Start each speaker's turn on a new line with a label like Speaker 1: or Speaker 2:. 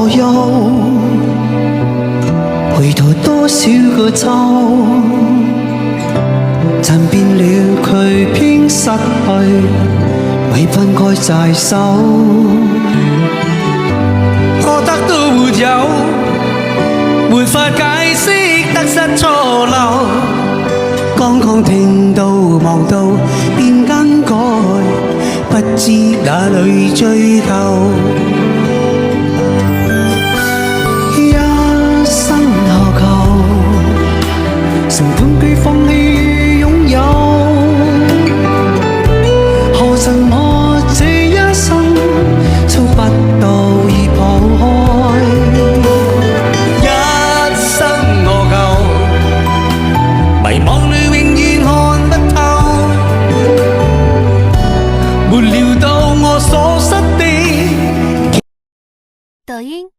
Speaker 1: 左右，回頭多少個秋，尋遍了佢偏失去，咪分開再手，覺得都沒有，沒法解釋得失錯漏，剛剛聽到望到便更改，不知哪裏追究。一生何求？成半句放棄擁有，何曾我這一生操不到已抱開？一生何求？迷惘裏永遠看不透，沒料到我所失的。
Speaker 2: 抖音。